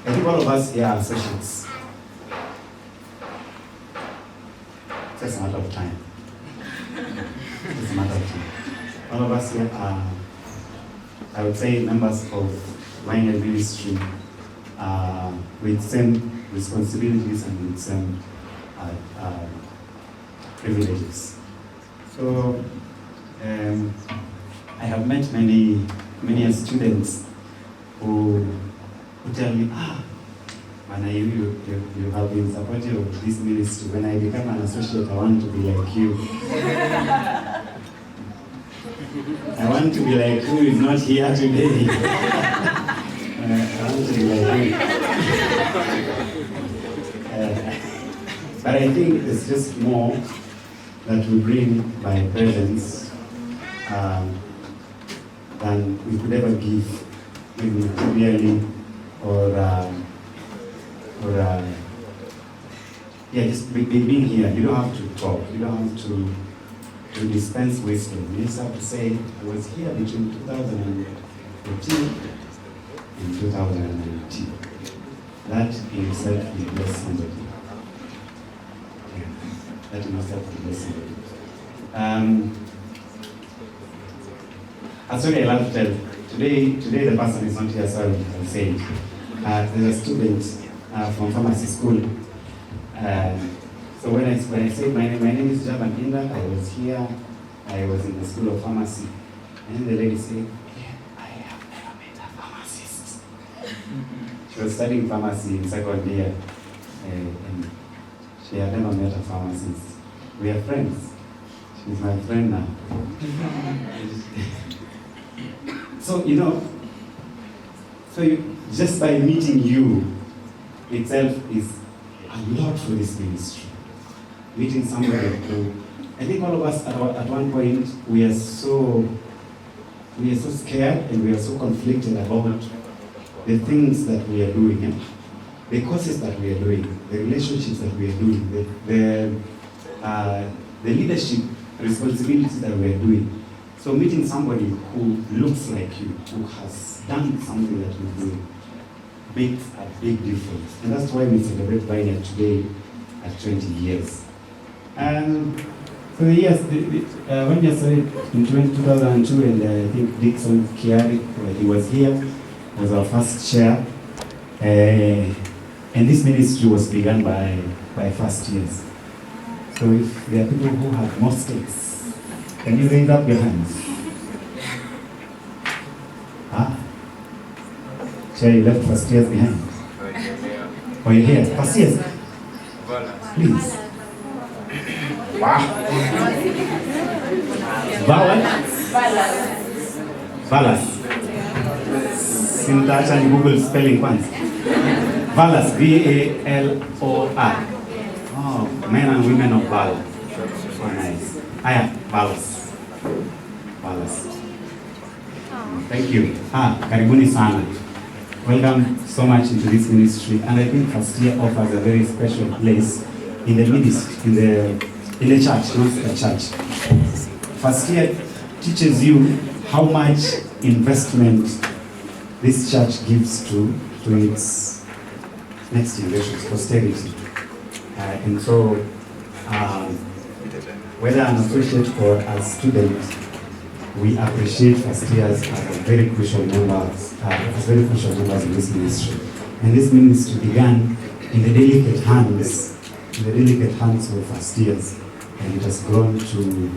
I think all of us here are associates. Just a matter of time. Just a matter of time. All of us here are, I would say, members of Vineyard Ministry with same responsibilities and with same privileges. So I have met many students who tell me, Mana, you have been supportive of this ministry. When I become an associate, I want to be like you. I want to be like who is not here today. I want to be like you. But I think it's just more that we bring by presence than we could ever give, maybe materially or just being here. You don't have to talk. You don't have to dispense wisdom. You just have to say, I was here between 2014 and 2019. That in itself will bless somebody. Yeah. That in itself will bless somebody. Sorry, I love to tell. Today the person is not here, so I'll say it. There's a student from pharmacy school. So when I say my name is Javan Inda, I was here, I was in the school of pharmacy. And then the lady said, I have never met a pharmacist. She was studying pharmacy in second year, and she had never met a pharmacist. We are friends. She's my friend now. So, just by meeting you itself is a lot for this ministry. Meeting somebody who, I think all of us at one point, we are so scared and we are so conflicted about the things that we are doing, the courses that we are doing, the relationships that we are doing, the leadership responsibilities that we are doing. So meeting somebody who looks like you, who has done something that you're doing, makes a big difference. And that's why we celebrate Vineyard today at 20 years. And so yes, when we started in 2002, and I think Dixon Kiari, he was here, was our first chair. And this ministry was begun by first years. So if there are people who have more stakes, can you raise up your hands? Chair, you left first years behind. Oh, you're here. First years? Please. Wow. Valas. Sintacha and Google spelling once. Valas. V-A-L-O-R. Oh, men and women of valor. So nice. Valas. Thank you. Karibuni sana. Welcome so much into this ministry, and I think first year offers a very special place in the ministry, in the church, not the church. First year teaches you how much investment this church gives to its next generation's posterity. And so, whether an associate or a student, we appreciate first years as very crucial members in this ministry. And this ministry began in the delicate hands of first years, and it has grown to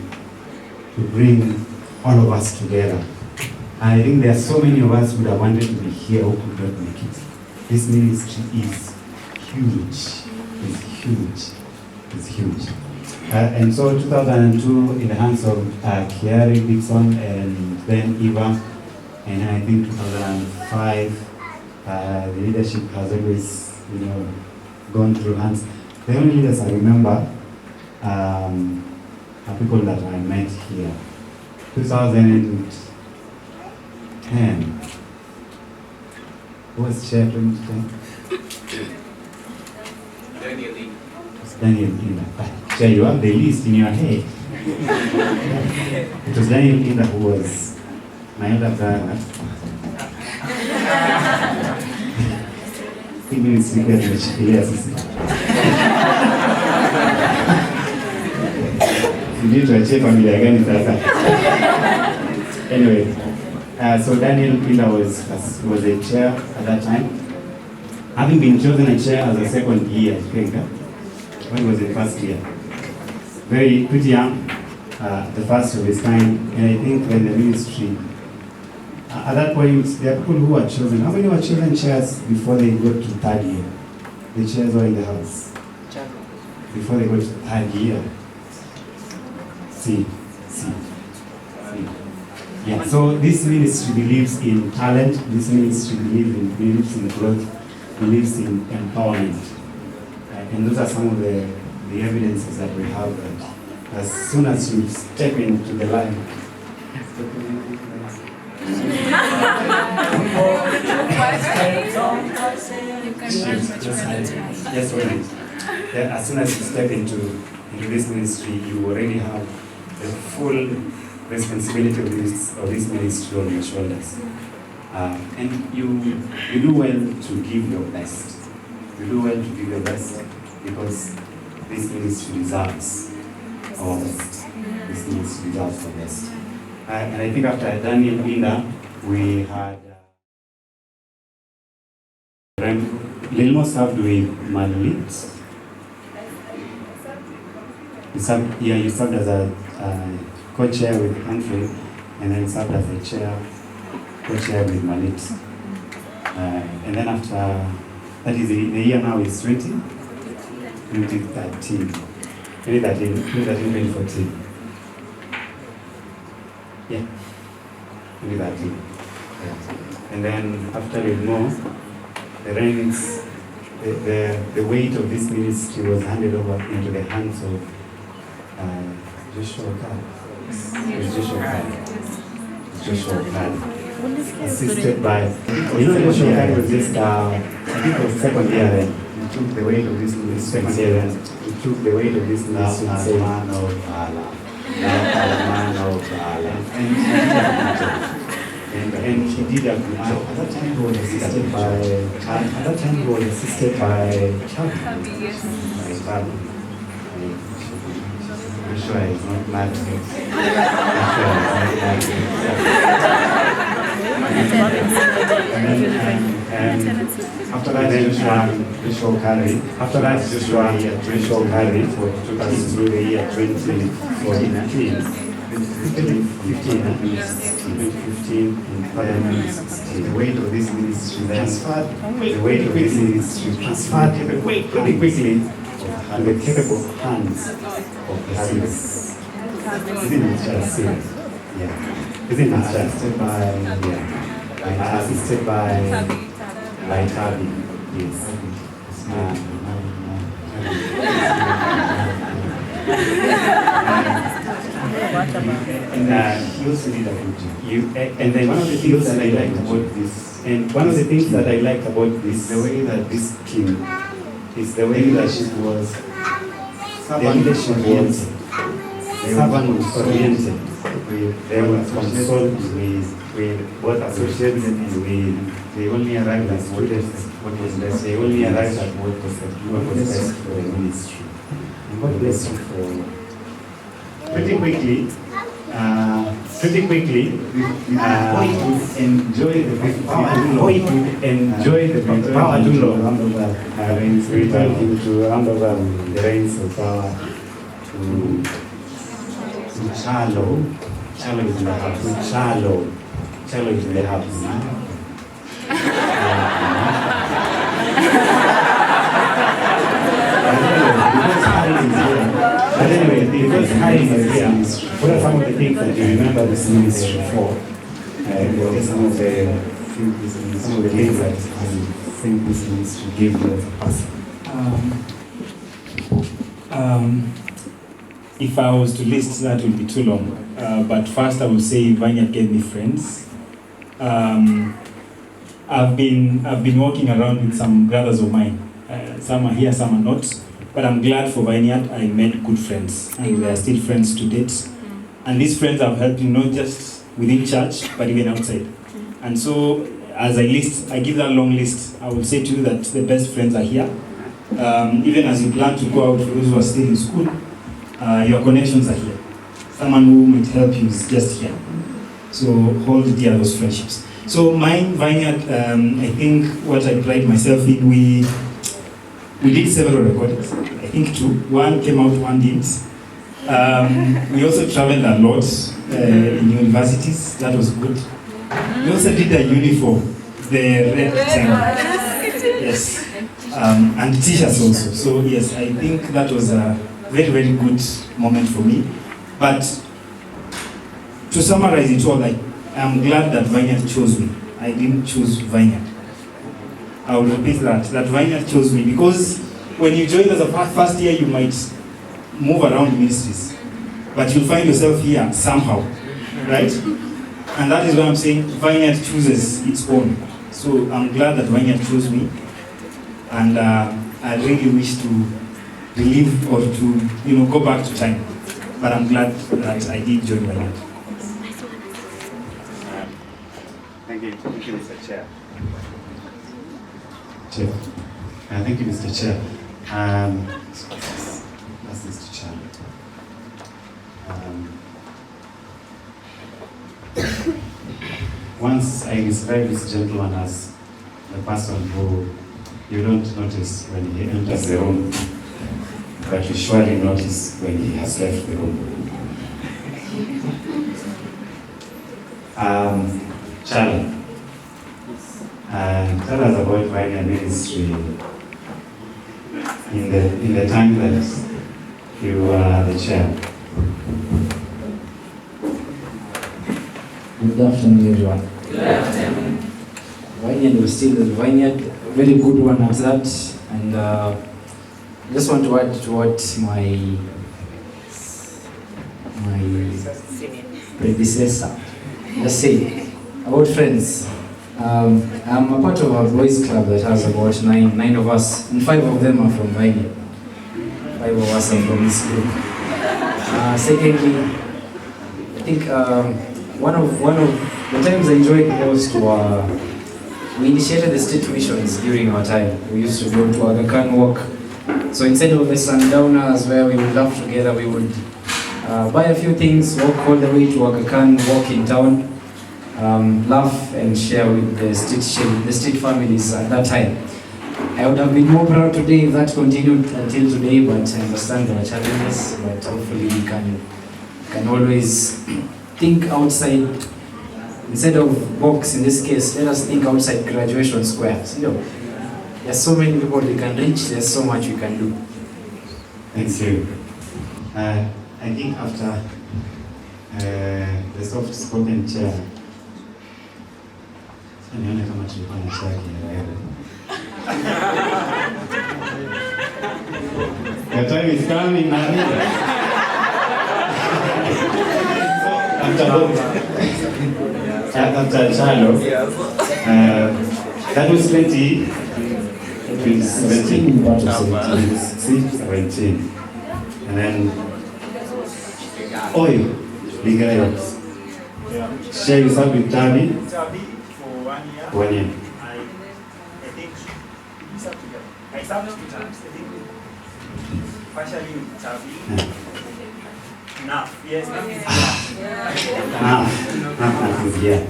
bring all of us together. I think there are so many of us who would have wanted to be here who could not make it. This ministry is huge. It's huge. And so 2002 in the hands of Kiari, Dixon, and then Eva, and I think 2005, the leadership has always, gone through hands. The only leaders I remember are people that I met here. 2010. Who was chair 2010? Daniel Inda. Chair, you have the list in your head. It was Daniel Inda who was my elder brother. hii ministry pia tumeshikilia sisi. Sijui tuachie familia gani sasa. Anyway, so Daniel Pila was a chair at that time. Having been chosen a chair as a second year, I think, when he was in first year. Pretty young, the first of his time, and I think when the ministry, at that point, there are people who are chosen. How many were chosen chairs before they got to third year? The chairs were in the house. Before they got to third year. See. Yeah, so this ministry believes in talent, this ministry believes in growth, believes in empowerment. And those are some of the evidences that we have that as soon as you step into the line, as soon as you step into this ministry, you already have the full responsibility of this ministry on your shoulders. And you do well to give your best. You do well to give your best because this ministry deserves our best. This ministry deserves the best. And I think after Daniel Linda, we had Lilmo served with Malit. You served as a co-chair with Humphrey, and then served as a co-chair with Malit. And then after, that is the year now is 2013. 2014. Yeah, 2013. Yeah. And then after Lilmo, the reins, the weight of this ministry was handed over into the hands of Joshua Khan, assisted by, Joshua Khan was just, I think it was second year then. He took the weight of this ministry. Second year then. He took the weight of this ministry and said, man of Allah. And he did a good job. At that time he was assisted by Chairpersons. I'm sure he's not mad at me. After that, Joshua carried took us through the year 2015 and Parliament 16. The weight of this ministry transferred very quickly to the capable hands of the service. Isn't it just yeah? Isn't it assisted by Tabi? Yes. And he also did a good job. And then one of the things that I liked about this, the way that this team is the way that she was, the leadership was servant-oriented. They were concerned with what associates and they only arrived at what was best. They only arrived at what was best for the ministry. And God bless you for pretty quickly, before you could enjoy the power to round over reigns, return him to round over the reigns of power to Charlo. Charlo is in the house. Charlo is in the house. But anyway, because Harry is here, what are some of the things that you remember this ministry for? What are some of the things that you think this ministry gave you as a person? If I was to list, that would be too long. But first I would say Vineyard gave me friends. I've been walking around with some brothers of mine. Some are here, some are not. But I'm glad for Vineyard, I made good friends. And we are still friends to date. And these friends have helped me not just within church, but even outside. And so as I give that long list, I will say to you that the best friends are here. Even as you plan to go out, for those who are still in school, your connections are here. Someone who might help you is just here. So hold dear those friendships. So mine, Vineyard, I think what I pride myself in, we did several recordings. I think 2. One came out, one didn't. We also traveled a lot in universities. That was good. We also did a uniform, the red yes, and t-shirts also. So yes, I think that was a very, very good moment for me. But to summarize it all, I'm glad that Vineyard chose me. I didn't choose Vineyard. I will repeat that Vineyard chose me, because when you join as a first year, you might move around ministries, but you'll find yourself here somehow, right? And that is why I'm saying Vineyard chooses its own. So I'm glad that Vineyard chose me, and I really wish to relive or to go back to time. But I'm glad that I did join Vineyard. Thank you, Mr. Chair. Thank you, Mr. Chair. That's Mr. Chair. Once I described this gentleman as the person who you don't notice when he enters the room, but you surely notice when he has left the room. Charlie, tell us about Vineyard Ministry in the time that you were the chair. Good afternoon, everyone. Good afternoon. Vineyard was still the Vineyard, very good one at that. And I just want to add to what my predecessor just said about friends. I'm a part of a boys club that has about nine of us, and 5 of them are from Vineyard. 5 of us are from this group. Secondly, I think one of the times I enjoyed most were we initiated the street missions during our time. We used to go to Aga Khan walk. So instead of the sundowners where we would laugh together, we would buy a few things, walk all the way to Aga Khan, walk in town, laugh and share with the street families at that time. I would have been more proud today if that continued until today, but I understand there are challenges, but hopefully we can always think outside. Instead of box, in this case, let us think outside graduation squares. There's so many people we can reach, there's so much we can do. Thank you. I think after the soft-spoken chair, nione kama tulikuwa na chair kielewele. Your time is coming, Maria. After Charlo, that was 17, and then oil, bigger. Share yourself with Tabi for 1 year. I think it's up to them. I served 2 times. I think partially with Tabi. Enough. Yes, Enough is here.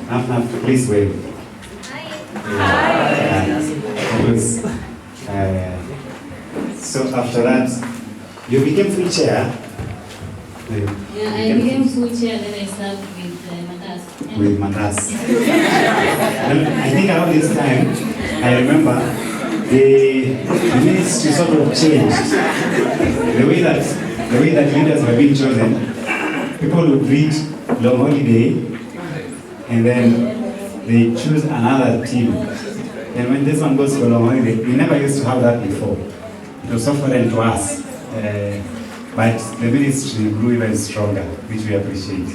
Enough, please wave. So after that, you became full chair. Yeah, I became full chair, then I served with Matas. With Matas. I think around this time, I remember the ministry sort of changed. The way that leaders were being chosen, people would read long holiday, and then they choose another team. And when this one goes for long holiday, we never used to have that before. It was so foreign to us. But the ministry grew even stronger, which we appreciate.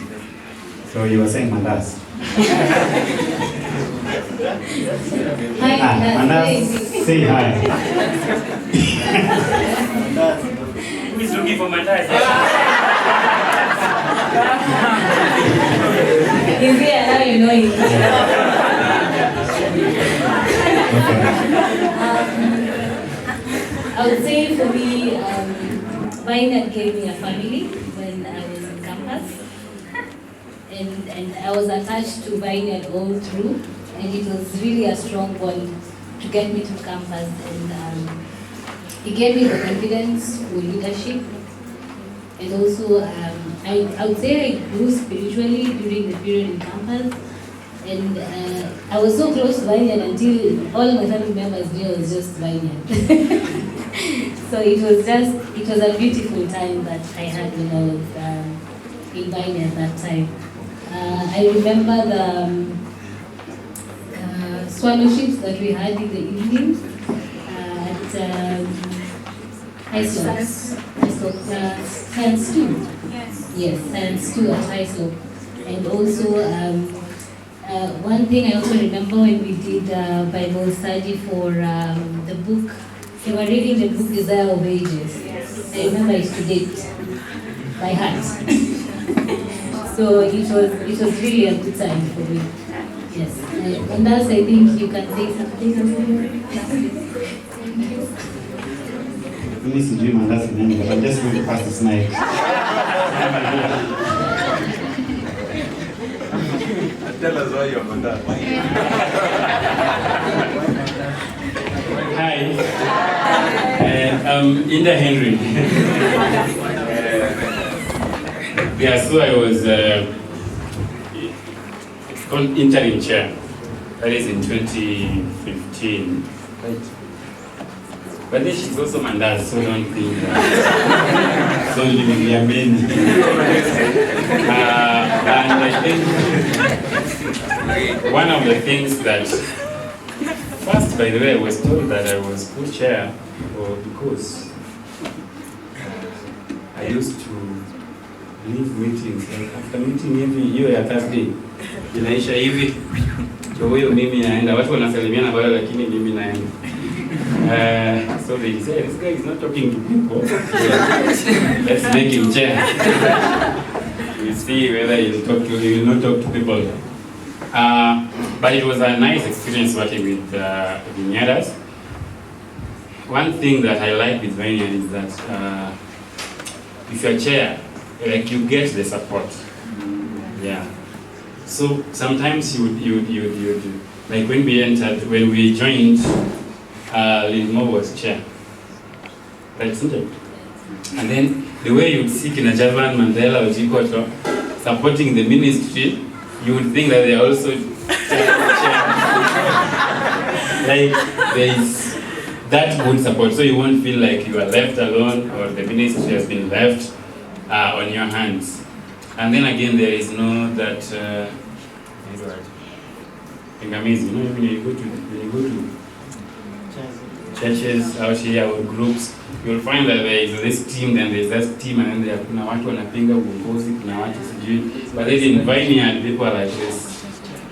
So you were saying Mandas. Hi, Mandas, say hi. He's looking for my dice. He's here, now you know him. I would say for me, Vineyard gave me a family when I was in campus. And I was attached to Vineyard all through. And it was really a strong bond to get me to campus. And it gave me the confidence for leadership. And also, I would say I grew spiritually during the period in campus. And I was so close to Vineyard until all my family members knew I was just Vineyard. So it was a beautiful time that I had when I was in Vineyard that time. I remember the swallowships that we had in the evening at Highslope, Science 2. Yes, Science 2 at Highslope. And also, one thing I also remember when we did Bible study for the book, they were reading the book Desire of Ages. I remember it to date by heart. So it was really a good time for me. Yes. And that's, I think you can say something. Mimi sijui mandazi nini, but I'm just going to pass this mic. Tell us why you're on that. Hi, I'm Inda Henry. So I was it's called interim chair. That is in 2015. Right. But then she's also Mandazi, so don't think that. Don't leave me a many. And I think one of the things that, first, by the way, I was told that I was co-chair because I used to leave meetings. Like after meeting hiyo ya Thursday, inaisha hivi. Kwa hiyo mimi naenda. Watu wanasalimiana bado lakini mimi naenda. So they say, this guy is not talking to people. Let's make him chair. We see whether he will not talk to people. But it was a nice experience working with Vineyarders. One thing that I like with Vineyard is that if you're chair, like you get the support. Yeah. So sometimes you like when we joined, Lilmo was chair. Right, isn't it? And then the way you'd see Kina Javan, Mandela, or Jikoto supporting the ministry, you would think that they are also chair. Like there is that good support, so you won't feel like you are left alone or the ministry has been left on your hands. And then again, there is no that Pingamizi. You know, when you go to churches out here or groups, you'll find that there is this team, then there's that team, and then there are kuna watu wanapinga uongozi, kuna watu sijui. But then in Vineyard, people are like this.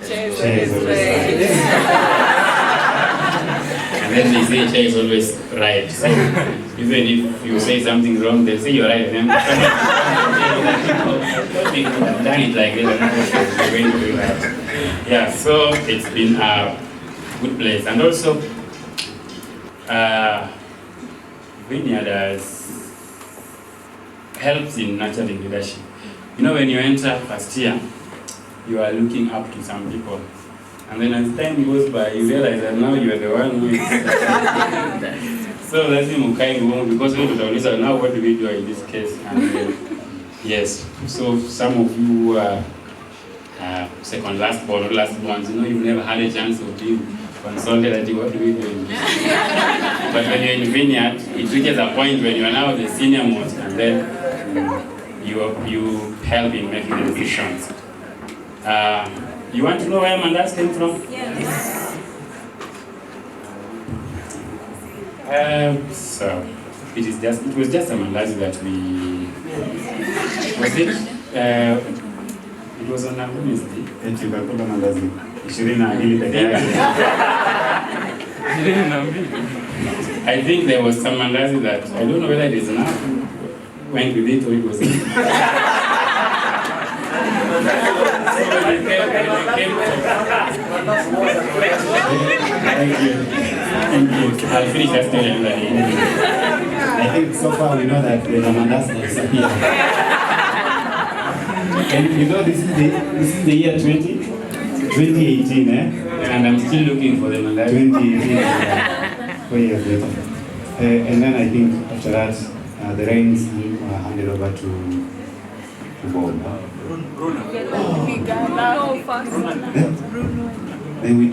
Chair is always right. And then they say chair is always right. So even if you say something wrong, they'll say you're right. And then they could have done it like this, and they're going to do that. Yeah, so it's been a good place. And also, Vineyard helps in nurturing leadership. You know, when you enter first year, you are looking up to some people. And then as time goes by, you realize that now you are the one who is... So that's him because now what do we do in this case? And yes, so some of you are second last born or last ones, you know, you've never had a chance of being consulted at what do we do in this? But when you're in Vineyard, it reaches a point when you are now the senior most, and then you help in making the decisions. You want to know where Mandas came from? Yes. So it was just a Mandas that we was it? It was on a Wednesday. Eti ukakula mandazi 22 peke yake. I think there was some mandazi that I don't know whether it is enough. Went with it or it was Thank you. Thank you. I'll finish that story another day. I think so far we know that the Ramandas are here. And you know this is the year 2018, eh? And I'm still looking for them. And 2018, yeah. 4 years later. And then I think after that, the reins were handed over to Bob. Then we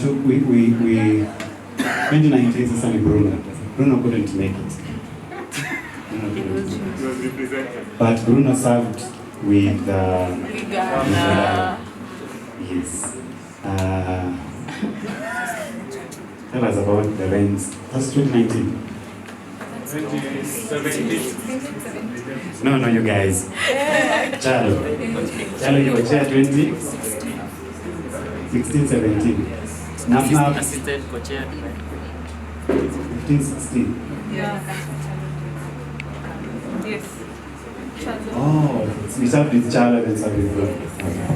2019 Sesame Bruno. Bruno couldn't make it. But Bruno served with yes. Tell us about the reins. That's 2019. 2017. No, you guys. Chalo, you were chair 16, 17. Now, Assistant co-chair. 15, 16. Yeah. Yes. Oh, we served with Chalo and served with Bruno. Okay.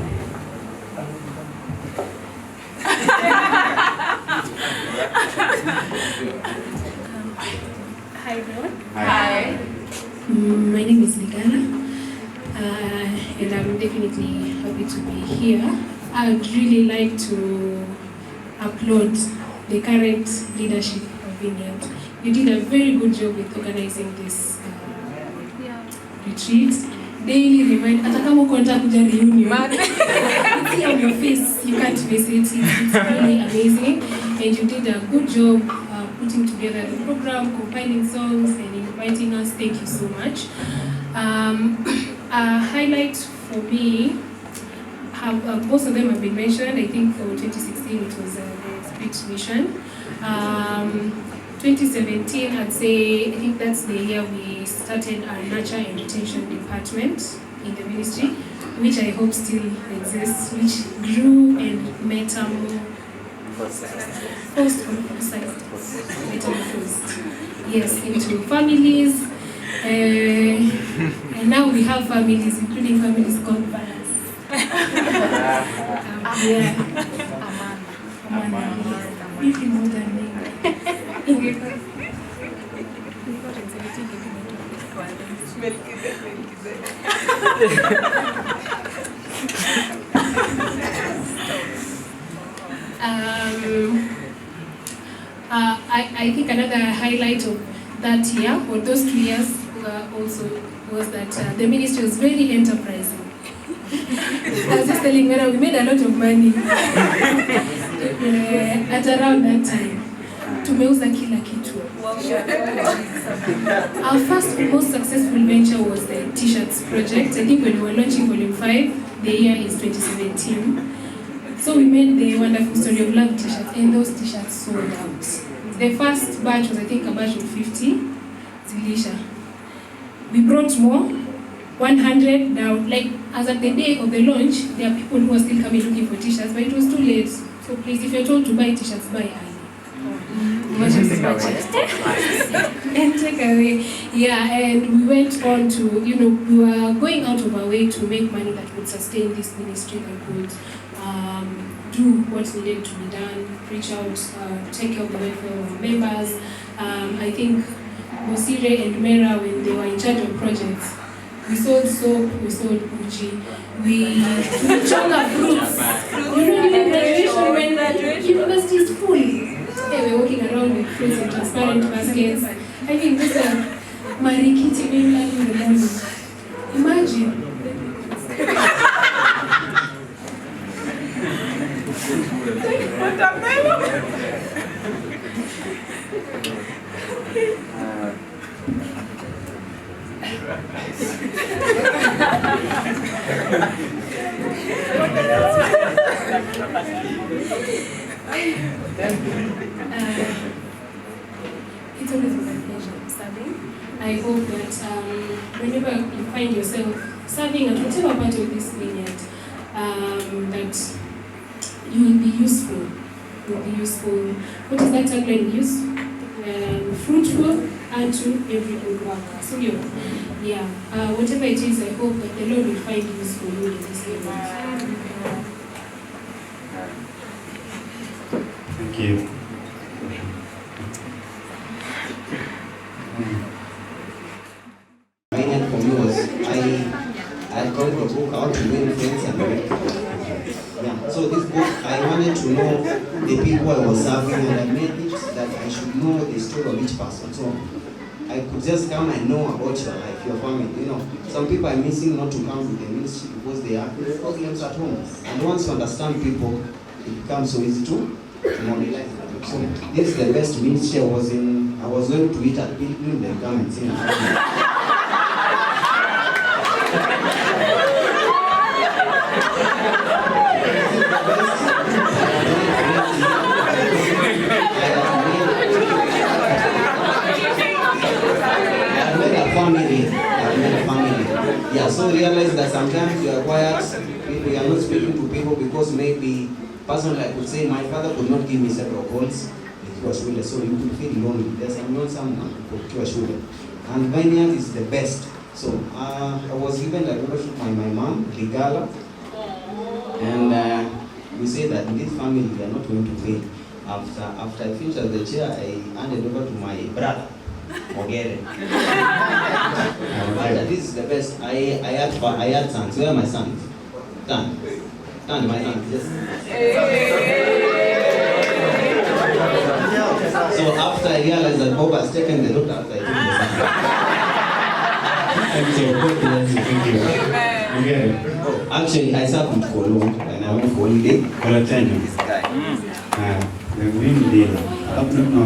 Hi everyone. Hi. My name is Ligana, and I'm definitely happy to be here. I'd really like to applaud the current leadership of Vineyard. You did a very good job with organizing this retreat. Daily remind, hata kama uko nataka kuja reunion, see on your face, you can't miss it. It's really amazing, and you did a good job putting together the program, compiling songs, and inviting us. Thank you so much. A highlight for me, most of them have been mentioned. I think for 2016 it was the Spirit Mission. 2017, I'd say, I think that's the year we started our Nurture and Retention Department in the ministry, which I hope still exists, which grew and metamorphosed. Yes, into families. And now we have families, including families called Varas. Amanda. If you know that name. I think another highlight of that year, or those 2 years, also was that the ministry was very enterprising. I was just telling Mera, we made a lot of money at around that time. Tumeuza kila kitu. Our first most successful venture was the T-shirts project. I think when we were launching Volume 5, the year is 2017. So we made the Wonderful Story of Love T-shirts, and those T-shirts sold out. The first batch was, I think, a batch of 50. Zilisha. We brought more, 100 now. Like, as at the day of the launch, there are people who are still coming looking for T-shirts, but it was too late. So please, if you're told to buy T-shirts, buy early. And take away. Yeah, and we went on to, we were going out of our way to make money that would sustain this ministry, that would do what needed to be done, preach out, take care of the welfare of our members. I think Bosire and Mera, when they were in charge of projects, we sold soap, we sold Gucci, we chonga fruits. During graduation, when the university is full. We're walking around with fruits in transparent baskets. I mean, this is Marikiti being like in the morning. Imagine. It's always been a pleasure serving. I hope that whenever you find yourself serving at whatever part of this vineyard, that you will be useful. What is that tagline we use? Fruitful unto every good worker. So whatever it is, I hope that the Lord will find useful you in this vineyard. Thank you. Vineyard for me was I got the book How to Win Friends and America. Yeah. So this book I wanted to know the people I was serving, and I made it that I should know the story of each person. So I could just come and know about your life, your family. You know, some people are missing not to come to the ministry because they have problems at home. And once you understand people, it becomes so easy to mobilize them. So this is the best ministry I was in. I was going to eat at people, they come and sing. Yeah, so realize that sometimes you are quiet, you are not speaking to people because maybe, personally I could say my father could not give me several calls, so you could feel lonely. There's not someone to assure. And Vineyard is the best. So I was given the leadership by my mom, Ligala, and we say that in this family we are not going to pay. After I finished as the chair, I handed over to my brother. Mogere. This is the best. I had sons. Where are my sons? Stand, my sons. Yes. So after I realized that Bob has taken the daughter, after I took the son. Thank you. Okay. Actually, I served with Kolo and I went for holiday. The wind deal. No.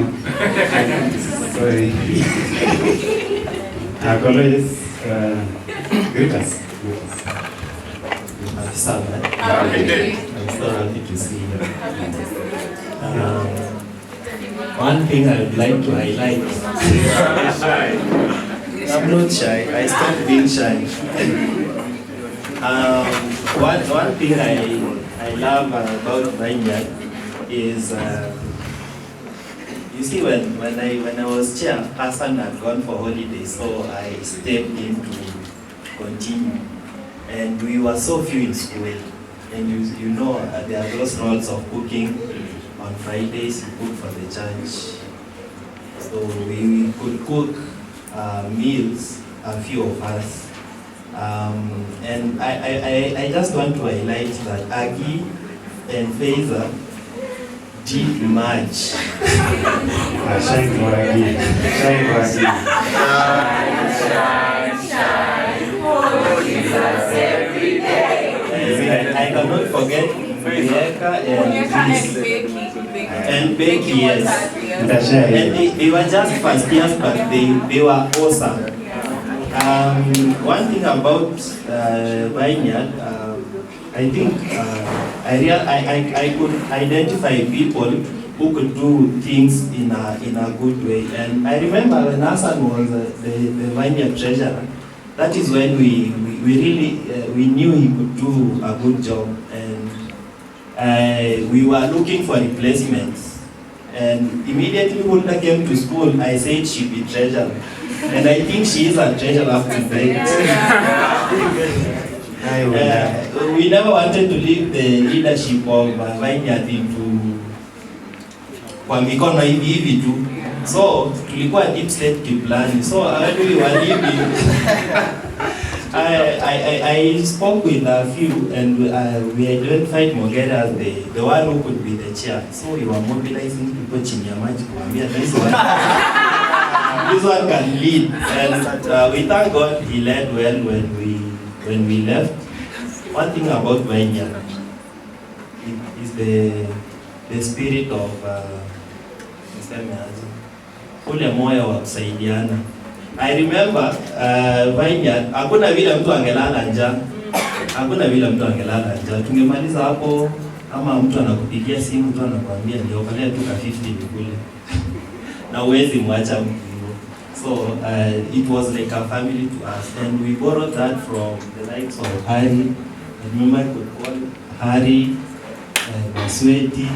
Sorry. Colleagues, greet us. I'm so happy to see you. One thing I would like to highlight. I'm not shy. I stopped being shy. One thing I love about Vineyard is you see when I was chairperson had gone for holiday, so I stepped in to continue. And we were so few in school, and you know there are those roles of cooking. On Fridays you cook for the church, so we could cook meals, a few of us. And I just want to highlight that Aggie and Faisal did much. Shine for Aggie. Shine for Aggie. Shine for Jesus every day. I cannot forget Rebecca and Becky, yes. And they were just first years, but they were awesome. One thing about Vineyard, I think I could identify people who could do things in a good way. And I remember when Hassan was the Vineyard treasurer, that is when we really we knew he could do a good job. And we were looking for replacements. And immediately Hulda came to school, I said she'd be treasurer. And I think she is a treasurer up to date. We never wanted to leave the leadership of Vineyard into kwa mikono hivi tu. So tulikuwa deep state plan. So when we were leaving, I spoke with a few, and we identified Mogera as the one who could be the chair. So we were mobilizing people chini ya maji kuambia this one can lead. And we thank God he led well when we left. One thing about Vineyard is the spirit of ule moyo wa kusaidiana. I remember Vineyard, hakuna vile mtu angelala njaa. Hakuna vile mtu angelala njaa. Tungemaliza hapo ama mtu anakupigia simu, mtu anakuambia ndio pale tu ka 50 nikule. Na uwezi mwacha mtu. So it was like a family to us, and we borrowed that from the likes of Harry. I remember I could call Harry, Masweti,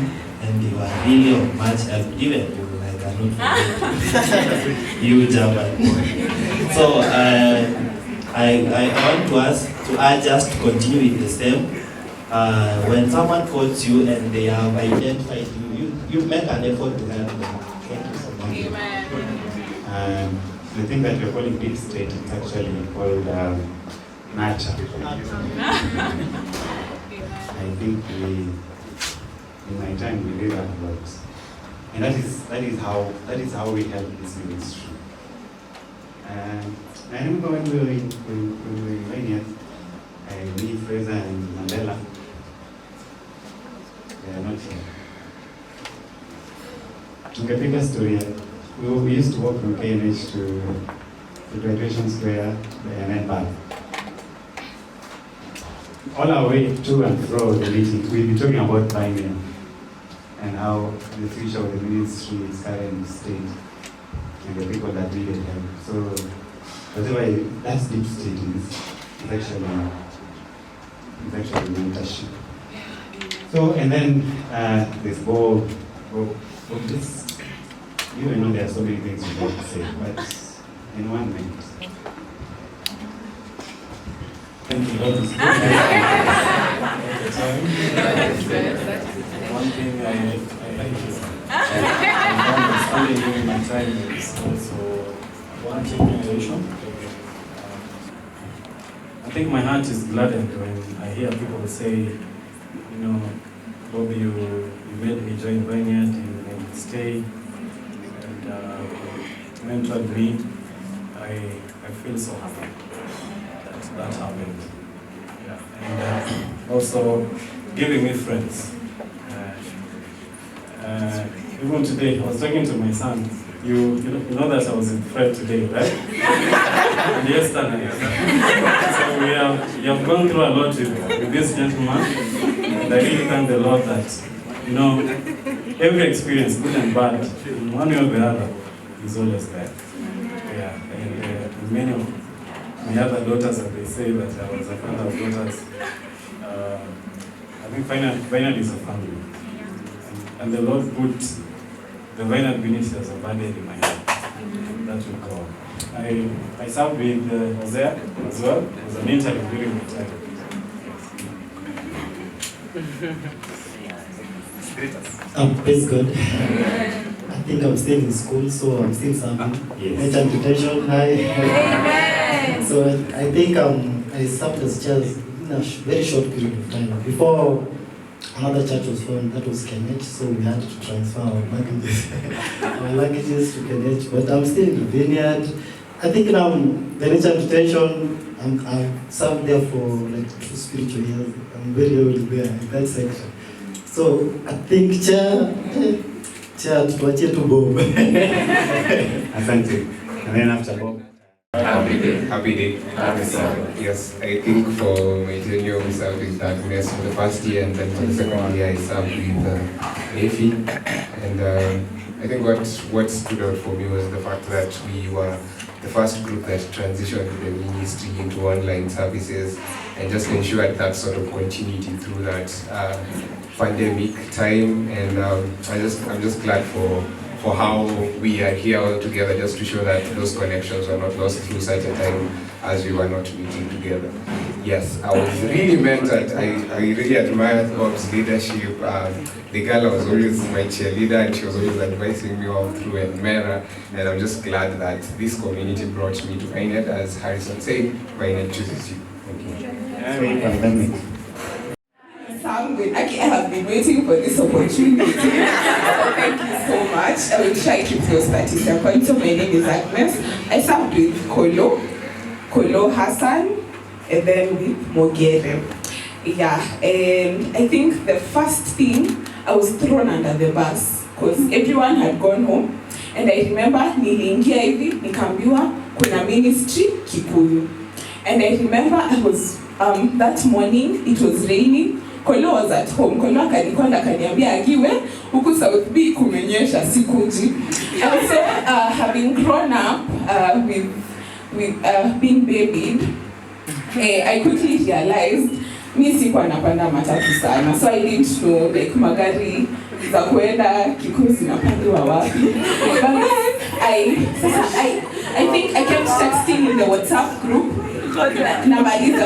and they were really of much help. Even I cannot forget you, Jamal. So I want to urge us to continue with the same. When someone calls you and they have identified you, you make an effort to help them. Thank you so much. Amen. the thing that we're calling deep state is actually called nurture. I think in my time we did that a lot. And that is how we help this ministry. And I remember when we were in Vineyard, me, Fraser, and Mandela, they are not here. To get bigger story, we used to walk from KNH to Graduation Square and then back. All our way to and fro the meeting, we'll be talking about Vineyard and how the future of the ministry is current state and the people that needed help. So whatever that deep state is actually mentorship. So and then this Bob, this, you know there are so many things we want to say, but in 1 minute. Thank you, Lord. One thing I like is understanding during my time is also wanting generation. I think my heart is gladdened when I hear people say, you know, Bobby, you made me join Vineyard, you made me stay, and mentored me. I feel so happy that happened. Yeah. And also giving me friends. Even today, I was talking to my son. You know that I was in Fred today, right? And yesterday. So we have gone through a lot with this gentleman. And I really thank the Lord that, you know, every experience, good and bad, in one way or the other, is always there. Yeah. And many of my other daughters, as they say that I was a father of daughters, I think Vineyard is a family. And the Lord put the Vineyard ministry as a band-aid in my heart. That will go. I served with Hosea as well as an intern during my time. Praise God. I think I'm still in school, so I'm still serving. Yes. Detention. Hi. So I think I served as just in a very short period of time. Before another church was formed, that was KNH, so we had to transfer our languages to KNH. But I'm still in the Vineyard. I think now the nature and detention, I've served there for like 2 spiritual years. I'm very old there in that section. So I think chair tuachie tu Bob. Asante. And then after Bob. Happy day. Yes, I think for my tenure we served with darkness for the first year, and then for the second year I served with AFI. And I think what stood out for me was the fact that we were the first group that transitioned the ministry into online services and just ensured that sort of continuity through that pandemic time. And I'm just glad for how we are here all together, just to show that those connections were not lost through such a time as we were not meeting together. Yes, I was really mentored. I really admired Bob's leadership. The girl was always my cheerleader, and she was always advising me all through, and Mera. And I'm just glad that this community brought me to Vineyard. As Harrison said, Vineyard chooses you. Thank you. I have been waiting for this opportunity. So thank you so much. I will try to keep those 30 seconds. So my name is Agnes. I served with Kolo Hassan, and then with Mogere. Yeah, and I think the first thing, I was thrown under the bus because everyone had gone home. And I remember niliingia hivi nikaambiwa kuna ministry Kikuyu. And I remember I was that morning it was raining. Kolo was at home. Kolo akanikonda akaniambia agiwe huku South B kumenyesha sikuji. Also having grown up with being babied, I quickly realized mi sikuwa napanda matatu sana. So I didn't know like magari za kuenda Kikuyu zinapandiwa wapi. But then I think I kept texting in the WhatsApp group. Namaliza.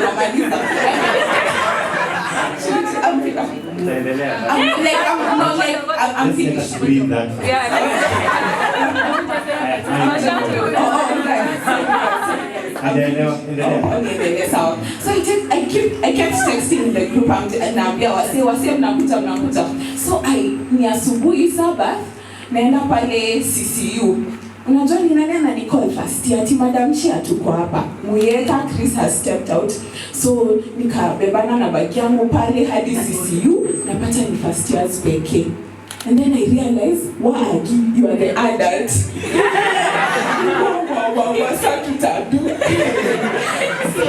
I'm finished. Read that. Oh, right. Okay, sawa. So I kept texting in the group and naambia wase mnakuja. So ni asubuhi Sabbath naenda pale CCU. Unajua ni nani ananicall first? Ati Madam Chair tuko hapa. Muyeka Chris has stepped out. So nikabebana na bagi yangu pale hadi CCU napata ni first years pekee. And then I realized, wow, you are the adult. What's up to do? So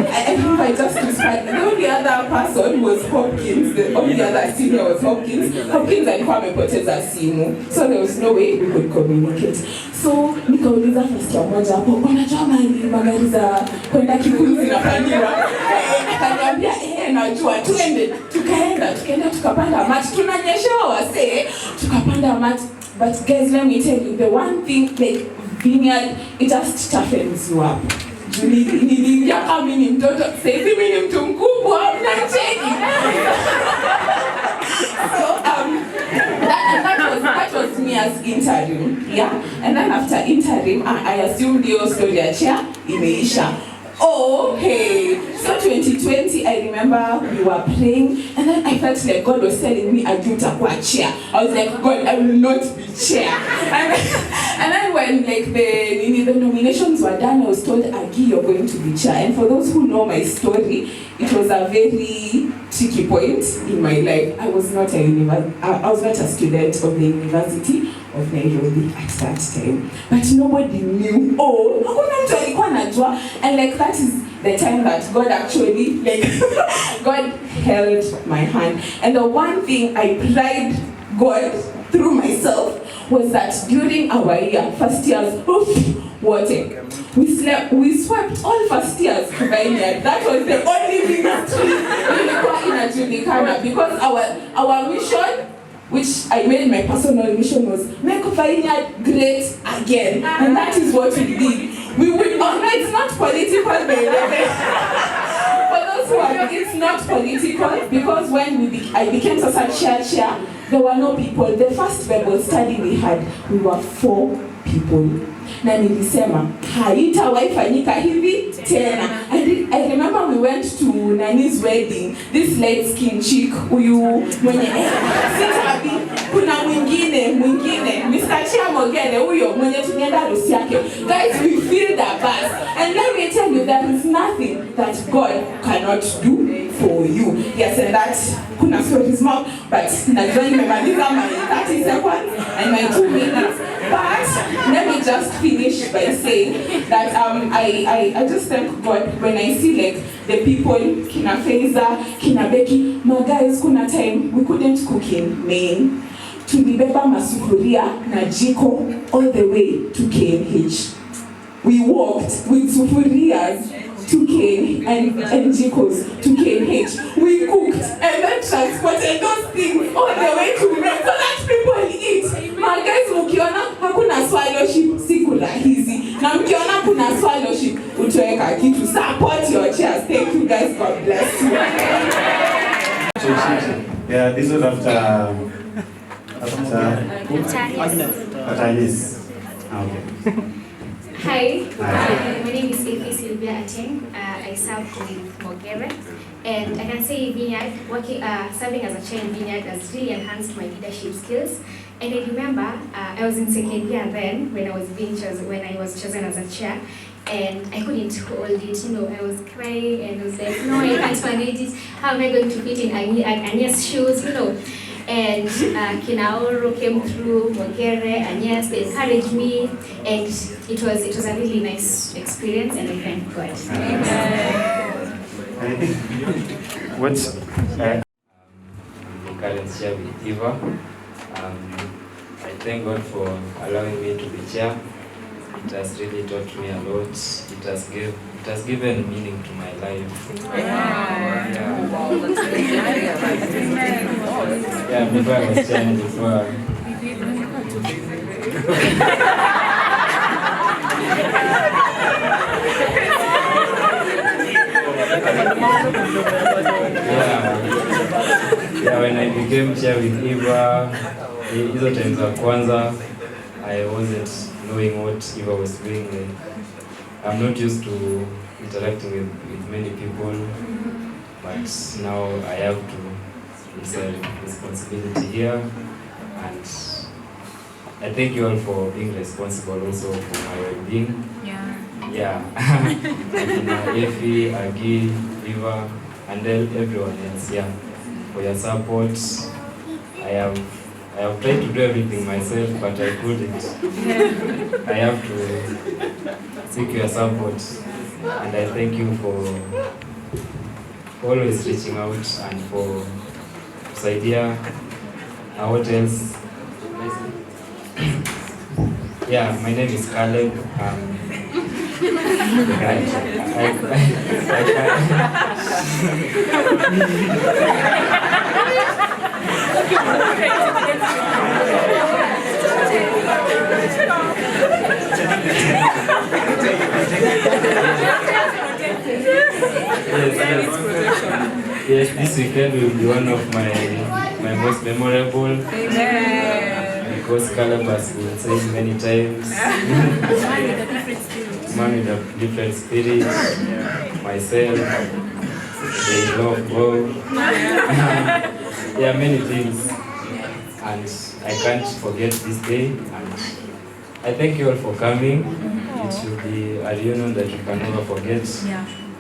I think I just inspired. The only other person was Hopkins. The only other senior was Hopkins. Hopkins alikuwa amepoteza simu. So there was no way we could communicate. So nikauliza first ya moja hapo, unajua magari za kwenda Kikuyu zinafanywa? Akaniambia najua, tukaenda tukapanda mat, tunanyeshewa wase, tukapanda mat. But guys, let me tell you, the one thing, like Vineyard, it just toughens you up. Niliingia kama mimi ni mtoto, sasa mimi ni mtu mkubwa, mnacheki. So that was me as interim, yeah. And then after interim, I assumed your story ya chair imeisha. Oh, hey. So 2020, I remember we were praying, and then I felt like God was telling me, "Utakuwa chair." I was like, God, I will not be chair. And then when like the nominations were done, I was told, Agi, you're going to be chair. And for those who know my story, it was a very tricky point in my life. I was not a student of the University of Nairobi at that time, but nobody knew. And like that is the time that God actually God held my hand. And the one thing I prayed God through myself was that during our first years, we swept all first years to Vineyard. That was the only ministry because our mission, which I made my personal mission, was make Vineyard great again. And that is what we did. It's not political, baby. For those who are, it's not political, because when I became such a chair, there were no people. The first Bible study we had, we were 4 people. Na nilisema haitawahi fanyika hivi tena. I remember we went to Nani's wedding. This light skin chick huyu mwenye sitabi, kuna mwingine Mr. Chiamogele huyo mwenye tulienda harusi yake. Guys, we feel the buzz. And let me tell you, there is nothing that God cannot do for you. Yes, and that kuna stories more, but najua nimemaliza my 30 seconds and my 2 minutes. But let me just finish by saying that I just thank God when I see like the people, Kina Feza, Kina Becky, my guys, kuna time we couldn't cook in Maine. Tulibeba masufuria na jiko all the way to KNH. We walked with sufurias to KNH and jikos to KNH. We cooked and then transported those things all the way to Maine so that people eat. My guys, mkiona hakuna swallowship siku rahisi. Na mkiona kuna swallowship utaweka kitu. Support your chairs. Thank you guys. God bless you. Yeah, this was after Atalis. Okay. Hi, my name is Efi Sylvia Ateng. I serve with Mogere, and I can say Vineyard, serving as a chair in Vineyard has really enhanced my leadership skills. And I remember I was in second year then when I was chosen as a chair, and I couldn't hold it. I was crying and I was like, no, I can't manage it. How am I going to fit in Anya's shoes? And Kinaoro came through, Mogere, Anyas, they encouraged me, and it was a really nice experience, and I thank God. What's the current chair with Eva. I thank God for allowing me to be chair. It has really taught me a lot. It has given meaning to my life. Yeah, before I was chair, before. When I became chair with Eva, hizo times za kwanza, I wasn't knowing what Eva was doing. I'm not used to interacting with many people, but now I have to. It's a responsibility here, and I thank you all for being responsible also for my well-being. Yeah. Effie, Agi, Viva, and everyone else, yeah, for your support. I have tried to do everything myself, but I couldn't. I have to seek your support, and I thank you for always reaching out and for this idea. What else? Yeah, my name is Caleb. Yes, this weekend will be one of my most memorable. Because Caleb has been saying many times, man with a different spirit, myself, the law of God, there are many things, and I can't forget this day, and I thank you all for coming. It should be a reunion that we can never forget.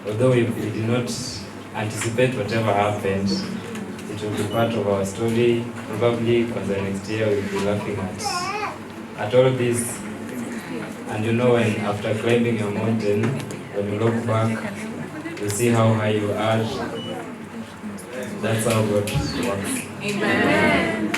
Although we did not anticipate whatever happened, it will be part of our story. Probably because the next year we'll be laughing at all this. And you know, when after climbing your mountain, when you look back, you see how high you are. That's how God works. Amen.